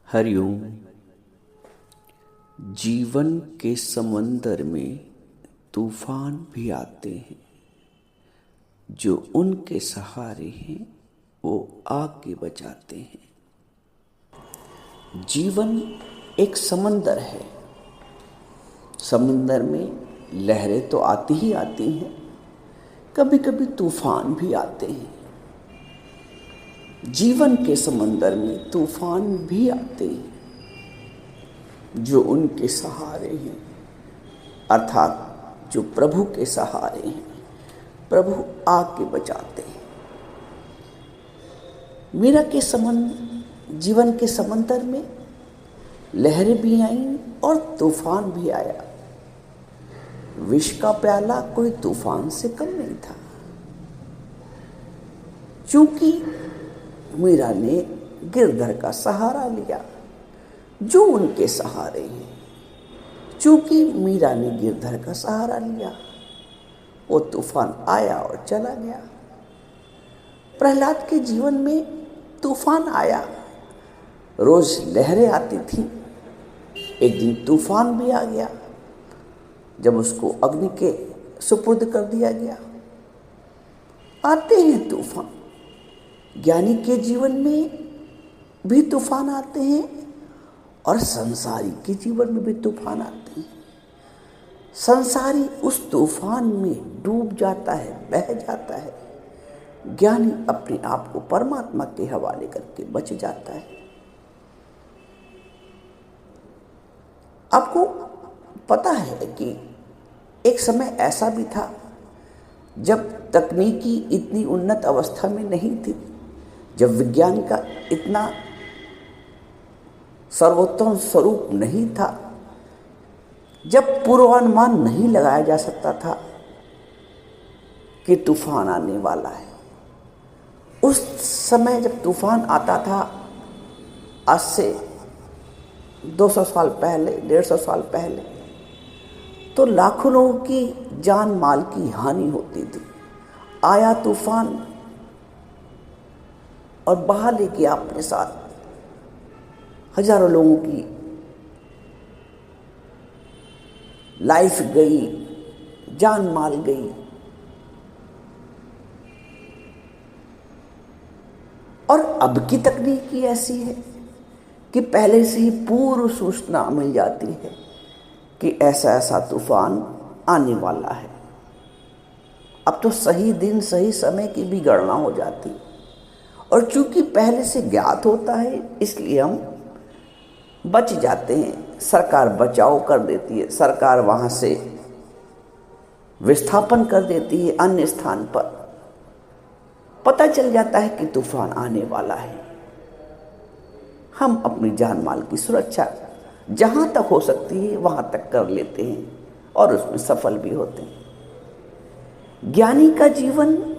हरिओम। जीवन के समंदर में तूफान भी आते हैं। जो उनके सहारे हैं वो आगे बचाते हैं। जीवन एक समंदर है। समंदर में लहरें तो आती ही आती हैं, कभी कभी तूफान भी आते हैं। जीवन के समंदर में तूफान भी आते हैं। जो उनके सहारे हैं, अर्थात जो प्रभु के सहारे हैं, प्रभु आके बचाते हैं। मीरा के जीवन के समंदर में लहरें भी आईं और तूफान भी आया। विष का प्याला कोई तूफान से कम नहीं था। चूंकि मीरा ने गिरधर का सहारा लिया, जो उनके सहारे हैं। चूंकि मीरा ने गिरधर का सहारा लिया, वो तूफान आया और चला गया। प्रहलाद के जीवन में तूफान आया, रोज लहरें आती थी। एक दिन तूफान भी आ गया, जब उसको अग्नि के सुपुर्द कर दिया गया। आते हैं तूफान। ज्ञानी के जीवन में भी तूफान आते हैं और संसारी के जीवन में भी तूफान आते हैं। संसारी उस तूफान में डूब जाता है, बह जाता है। ज्ञानी अपने आप को परमात्मा के हवाले करके बच जाता है। आपको पता है कि एक समय ऐसा भी था जब तकनीकी इतनी उन्नत अवस्था में नहीं थी, जब विज्ञान का इतना सर्वोत्तम स्वरूप नहीं था, जब पूर्वानुमान नहीं लगाया जा सकता था कि तूफान आने वाला है। उस समय जब तूफान आता था, आज से 200 साल पहले, 150 साल पहले, तो लाखों लोगों की जान माल की हानि होती थी। आया तूफान और बहा ले गया अपने साथ हजारों लोगों की लाइफ गई, जान माल गई। और अब की तकनीक ही ऐसी है कि पहले से ही पूर्व सूचना मिल जाती है कि ऐसा ऐसा तूफान आने वाला है। अब तो सही दिन सही समय की भी गणना हो जाती है। और चूंकि पहले से ज्ञात होता है, इसलिए हम बच जाते हैं। सरकार बचाव कर देती है, सरकार वहाँ से विस्थापन कर देती है अन्य स्थान पर। पता चल जाता है कि तूफान आने वाला है। हम अपनी जान माल की सुरक्षा जहाँ तक हो सकती है वहाँ तक कर लेते हैं और उसमें सफल भी होते हैं। ज्ञानी का जीवन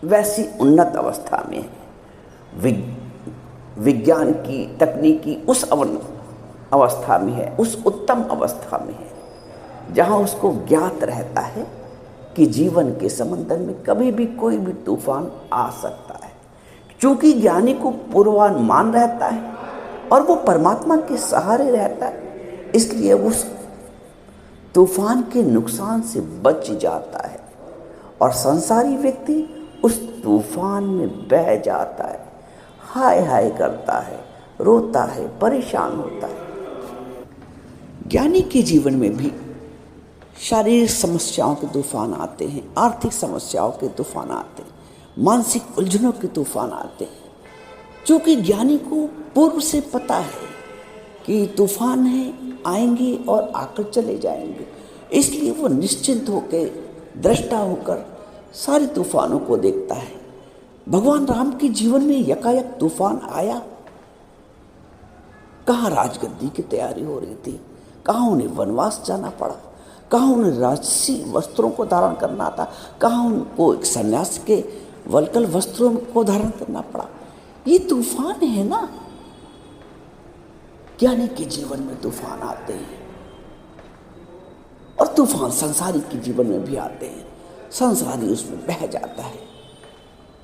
वैसी उन्नत अवस्था में है। विज्ञान की तकनीकी उस अवस्था में है, उस उत्तम अवस्था में है जहाँ उसको ज्ञात रहता है कि जीवन के समंदर में कभी भी कोई भी तूफान आ सकता है। क्योंकि ज्ञानी को पूर्वानुमान रहता है और वो परमात्मा के सहारे रहता है, इसलिए उस तूफान के नुकसान से बच जाता है। और संसारी व्यक्ति उस तूफान में बह जाता है, हाय हाय करता है, रोता है, परेशान होता है। ज्ञानी के जीवन में भी शारीरिक समस्याओं के तूफान आते हैं, आर्थिक समस्याओं के तूफान आते हैं, मानसिक उलझनों के तूफान आते हैं। क्योंकि ज्ञानी को पूर्व से पता है कि तूफान है, आएंगे और आकर चले जाएंगे, इसलिए वो निश्चिंत होकर, दृष्टा होकर सारे तूफानों को देखता है। भगवान राम के जीवन में यकायक तूफान आया। कहाँ राजगद्दी की तैयारी हो रही थी, कहाँ उन्हें वनवास जाना पड़ा, कहाँ उन्हें राजसी वस्त्रों को धारण करना था, कहाँ उनको एक सन्यास के वल्कल वस्त्रों को धारण करना पड़ा। ये तूफान है ना। ज्ञानी के जीवन में तूफान आते हैं और तूफान संसारी के जीवन में भी आते हैं। संसारी उसमें बह जाता है,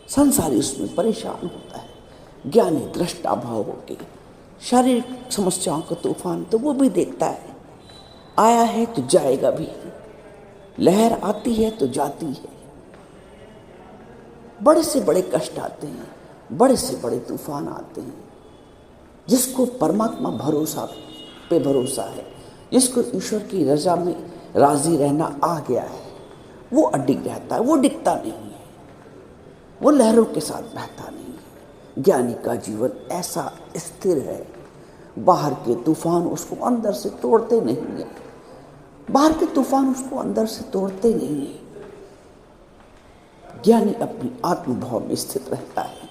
संसारी उसमें परेशान होता है। ज्ञानी दृष्टा भाव होकर शारीरिक समस्याओं का तूफान तो वो भी देखता है, आया है तो जाएगा भी, लहर आती है तो जाती है। बड़े से बड़े कष्ट आते हैं, बड़े से बड़े तूफान आते हैं। जिसको परमात्मा पे भरोसा है, जिसको ईश्वर की रजा में राजी रहना आ गया है, वो अडिग रहता है, वो डिगता नहीं है, वो लहरों के साथ बहता नहीं है। ज्ञानी का जीवन ऐसा स्थिर है, बाहर के तूफान उसको अंदर से तोड़ते नहीं है, बाहर के तूफान उसको अंदर से तोड़ते नहीं है। ज्ञानी अपनी आत्मभाव में स्थित रहता है,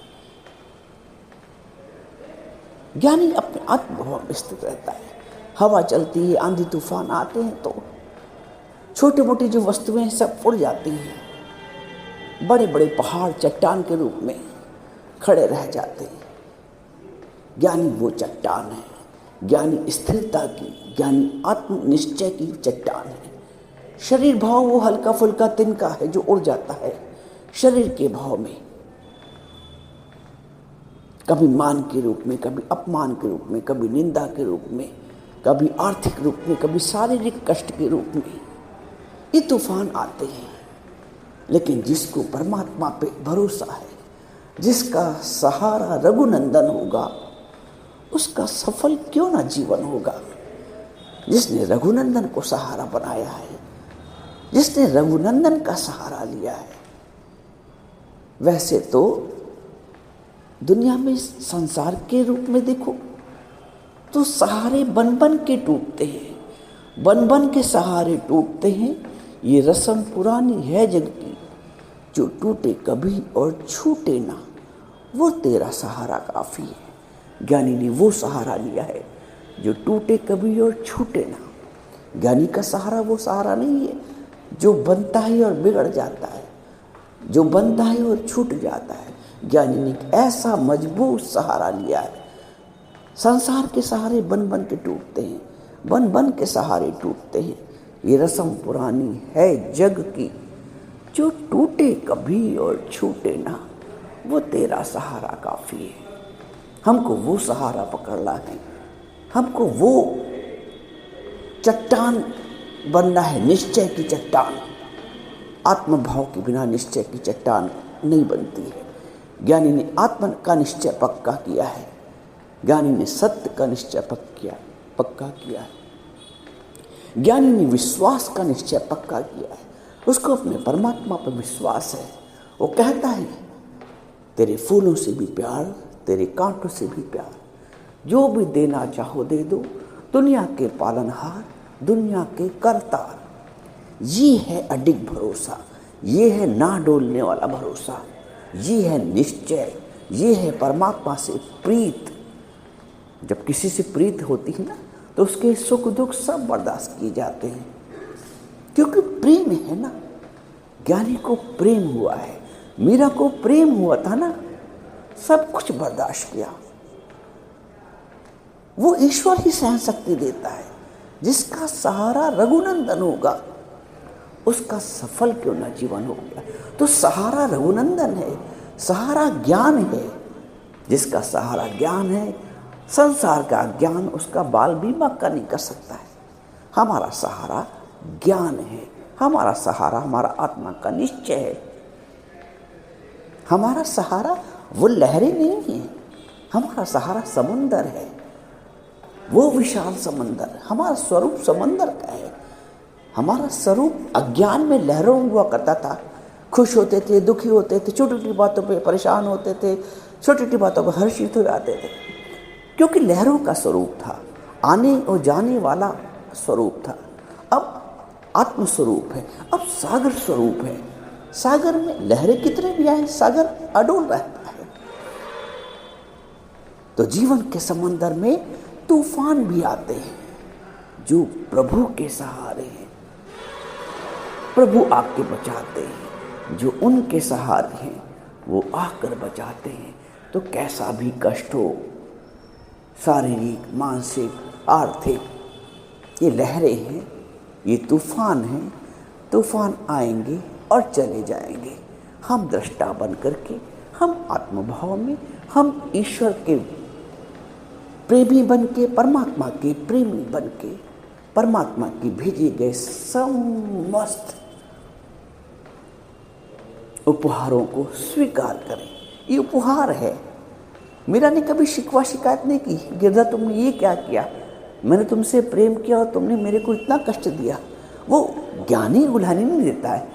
ज्ञानी अपने आत्मभाव में स्थित रहता है। हवा चलती है, आंधी तूफान आते हैं तो छोटी मोटी जो वस्तुएं हैं सब उड़ जाती हैं, बड़े बड़े पहाड़ चट्टान के रूप में खड़े रह जाते हैं। ज्ञानी वो चट्टान है, ज्ञानी स्थिरता की, ज्ञानी आत्मनिश्चय की चट्टान है। शरीर भाव वो हल्का फुल्का तिनका है जो उड़ जाता है शरीर के भाव में, कभी मान के रूप में, कभी अपमान के रूप में, कभी निंदा के रूप में, कभी आर्थिक रूप में, कभी शारीरिक कष्ट के रूप में। ये तूफान आते हैं, लेकिन जिसको परमात्मा पे भरोसा है, जिसका सहारा रघुनंदन होगा, उसका सफल क्यों ना जीवन होगा। जिसने रघुनंदन को सहारा बनाया है, जिसने रघुनंदन का सहारा लिया है। वैसे तो दुनिया में संसार के रूप में देखो तो सहारे बन बन के टूटते हैं, बन बन के सहारे टूटते हैं। ये रस्म पुरानी है जग की, जो टूटे कभी और छूटे ना, वो तेरा सहारा काफ़ी है। ज्ञानी ने वो सहारा लिया है जो टूटे कभी और छूटे ना। ज्ञानी का सहारा वो सहारा नहीं है जो बनता है और बिगड़ जाता है, जो बनता है और छूट जाता है। ज्ञानी ने ऐसा मजबूत सहारा लिया है। संसार के सहारे बन बन के टूटते हैं, बन बन के सहारे टूटते हैं। ये रस्म पुरानी है जग की, जो टूटे कभी और छूटे ना, वो तेरा सहारा काफ़ी है। हमको वो सहारा पकड़ना है, हमको वो चट्टान बनना है, निश्चय की चट्टान। आत्मभाव के बिना निश्चय की चट्टान नहीं बनती है। ज्ञानी ने आत्मा का निश्चय पक्का किया है, ज्ञानी ने सत्य का निश्चय पक्का किया है, ज्ञानी ने विश्वास का निश्चय पक्का किया है। उसको अपने परमात्मा पर विश्वास है। वो कहता है, तेरे फूलों से भी प्यार, तेरे कांटों से भी प्यार, जो भी देना चाहो दे दो, दुनिया के पालनहार, दुनिया के करतार। ये है अडिग भरोसा, ये है ना डोलने वाला भरोसा, ये है निश्चय, ये है परमात्मा से प्रीत। जब किसी से प्रीत होती है ना, तो उसके सुख दुख सब बर्दाश्त किए जाते हैं, क्योंकि प्रेम है ना। ज्ञानी को प्रेम हुआ है, मीरा को प्रेम हुआ था ना, सब कुछ बर्दाश्त किया। वो ईश्वर ही सहन शक्ति देता है। जिसका सहारा रघुनंदन होगा, उसका सफल क्यों ना जीवन हो गया। तो सहारा रघुनंदन है, सहारा ज्ञान है। जिसका सहारा ज्ञान है, संसार का ज्ञान उसका बाल बीमा का नहीं कर सकता है। हमारा सहारा ज्ञान है, हमारा सहारा हमारा आत्मा का निश्चय है। हमारा सहारा वो लहरें नहीं है, हमारा सहारा समुंदर है, वो विशाल समंदर। हमारा स्वरूप समंदर का है। हमारा स्वरूप अज्ञान में लहरों हुआ करता था। खुश होते थे, दुखी होते थे, छोटी छोटी बातों पे परेशान होते थे, छोटी छोटी बातों पर हर्षित हो जाते थे, क्योंकि लहरों का स्वरूप था, आने और जाने वाला स्वरूप था। अब आत्म स्वरूप है, अब सागर स्वरूप है। सागर में लहरें कितने भी आए, सागर अडोल रहता है। तो जीवन के समंदर में तूफान भी आते हैं। जो प्रभु के सहारे हैं, प्रभु आपके बचाते हैं। जो उनके सहारे हैं, वो आकर बचाते हैं। तो कैसा भी कष्ट हो, शारीरिक, मानसिक, आर्थिक, ये लहरें हैं, ये तूफान हैं। तूफान आएंगे और चले जाएंगे। हम दृष्टा बन करके, हम आत्मभाव में, हम ईश्वर के प्रेमी बन के, परमात्मा के प्रेमी बन के, परमात्मा की भेजे गए समस्त उपहारों को स्वीकार करें। ये उपहार है। मीरा ने कभी शिकवा शिकायत नहीं की, गिरजा तुमने ये क्या किया, मैंने तुमसे प्रेम किया और तुमने मेरे को इतना कष्ट दिया। वो ज्ञानी उल्हानी नहीं देता है,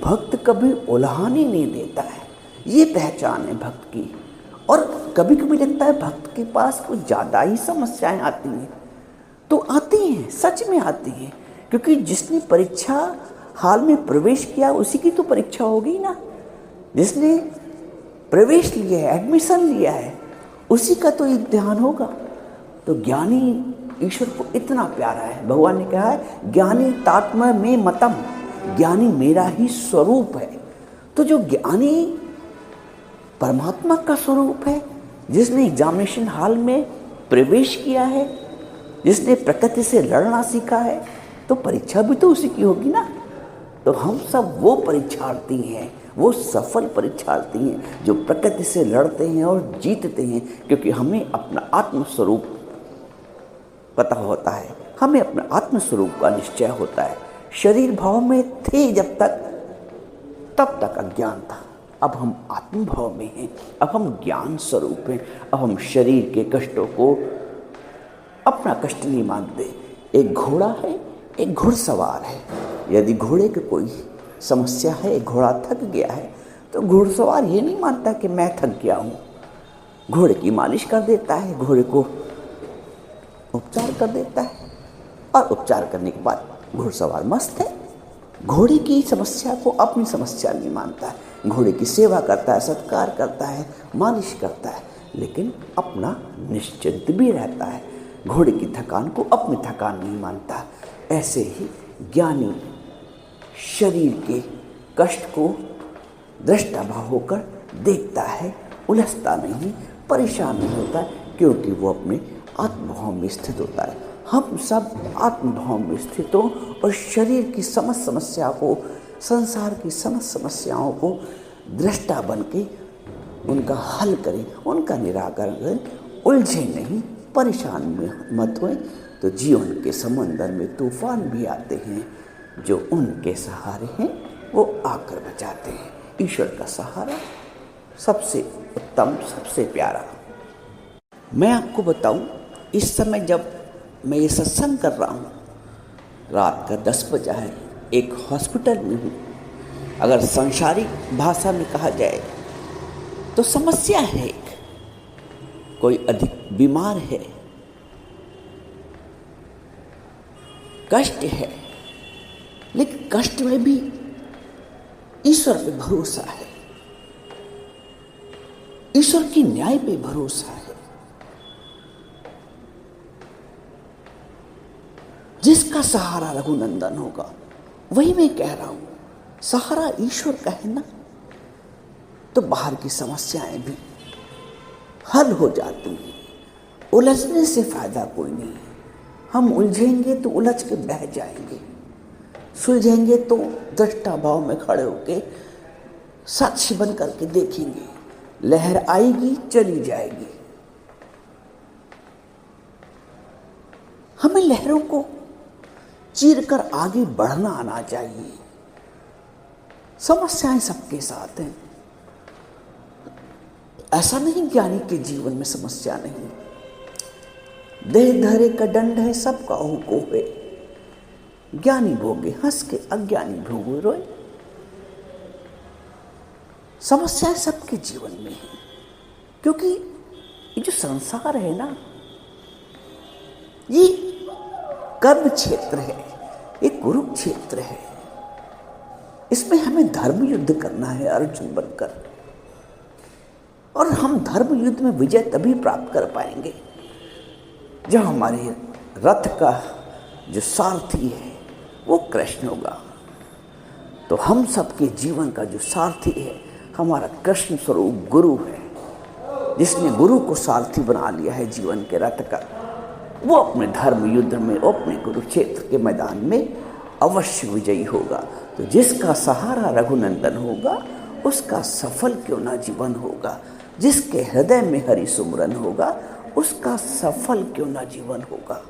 भक्त कभी उल्हानी नहीं देता है। ये पहचान है भक्त की। और कभी कभी लगता है भक्त के पास कुछ ज़्यादा ही समस्याएं आती हैं, तो आती हैं, सच में आती हैं, क्योंकि जिसने परीक्षा हाल में प्रवेश किया उसी की तो परीक्षा होगी ना। जिसने प्रवेश लिया है, एडमिशन लिया है, उसी का तो इम्तिहान होगा। तो ज्ञानी ईश्वर को इतना प्यारा है, भगवान ने कहा है ज्ञानी तात्मा में मतम, ज्ञानी मेरा ही स्वरूप है। तो जो ज्ञानी परमात्मा का स्वरूप है, जिसने एग्जामिनेशन हॉल में प्रवेश किया है, जिसने प्रकृति से लड़ना सीखा है, तो परीक्षा भी तो उसी की होगी ना। तो हम सब वो परीक्षार्थी हैं, वो सफल परीक्षार्थी हैं जो प्रकृति से लड़ते हैं और जीतते हैं, क्योंकि हमें अपना आत्मस्वरूप पता होता है, हमें अपने आत्मस्वरूप का निश्चय होता है। शरीर भाव में थे जब तक, तब तक अज्ञान था। अब हम आत्मभाव में हैं, अब हम ज्ञान स्वरूप हैं। अब हम शरीर के कष्टों को अपना कष्ट नहीं मानते। एक घोड़ा है, एक घुड़सवार है। यदि घोड़े की कोई समस्या है, घोड़ा थक गया है, तो घुड़सवार ये नहीं मानता कि मैं थक गया हूँ। घोड़े की मालिश कर देता है, घोड़े को उपचार कर देता है, और उपचार करने के बाद घुड़सवार मस्त है। घोड़े की समस्या को अपनी समस्या नहीं मानता है, घोड़े की सेवा करता है, सत्कार करता है, मालिश करता है, लेकिन अपना निश्चिंत भी रहता है। घोड़े की थकान को अपनी थकान नहीं मानता। ऐसे ही ज्ञानी शरीर के कष्ट को दृष्टाभाव होकर देखता है, उलझता नहीं, परेशान नहीं होता, क्योंकि वो अपने आत्मभाव में स्थित होता है। हम सब आत्मभाव में स्थित हो और शरीर की समस्त समस्या को, संसार की समस्त समस्याओं को दृष्टा बन के उनका हल करें, उनका निराकरण करें, उलझे नहीं, परेशान में मत होए। तो जीवन के समंदर में तूफान भी आते हैं, जो उनके सहारे हैं वो आकर बचाते हैं। ईश्वर का सहारा सबसे उत्तम, सबसे प्यारा। मैं आपको बताऊं, इस समय जब मैं ये सत्संग कर रहा हूँ, रात का 10 बजा है, एक हॉस्पिटल में हूँ। अगर सांसारिक भाषा में कहा जाए तो समस्या है, कोई अधिक बीमार है, कष्ट है, लेकिन कष्ट में भी ईश्वर पे भरोसा है, ईश्वर की न्याय पे भरोसा है। जिसका सहारा रघुनंदन होगा, वही मैं कह रहा हूं, सहारा ईश्वर का है ना, तो बाहर की समस्याएं भी हल हो जाती हैं। उलझने से फायदा कोई नहीं। हम उलझेंगे तो उलझ के बह जाएंगे, सुलझेंगे तो दृष्टा भाव में खड़े होके साक्षी बन करके देखेंगे। लहर आएगी, चली जाएगी। हमें लहरों को चीर कर आगे बढ़ना आना चाहिए। समस्याएं सबके साथ हैं, ऐसा नहीं ज्ञानी के जीवन में समस्या नहीं। देह धरे का दंड है, सबका को है। ज्ञानी भोगे हंस के, अज्ञानी भोगे रोए। समस्याएं सबके जीवन में है, क्योंकि ये जो संसार है ना, ये कर्म क्षेत्र है, ये कुरुक्षेत्र है। इसमें हमें धर्म युद्ध करना है अर्जुन बनकर, और हम धर्म युद्ध में विजय तभी प्राप्त कर पाएंगे जब हमारे रथ का जो सारथी है वो कृष्ण होगा। तो हम सबके जीवन का जो सारथी है हमारा कृष्ण स्वरूप गुरु है, जिसने गुरु को सारथी बना लिया है जीवन के रथ का। वो अपने धर्म युद्ध में, अपने कुरुक्षेत्र के मैदान में अवश्य विजयी होगा। तो जिसका सहारा रघुनंदन होगा, उसका सफल क्यों ना जीवन होगा। जिसके हृदय में हरि सुमरन होगा, उसका सफल क्यों ना जीवन होगा।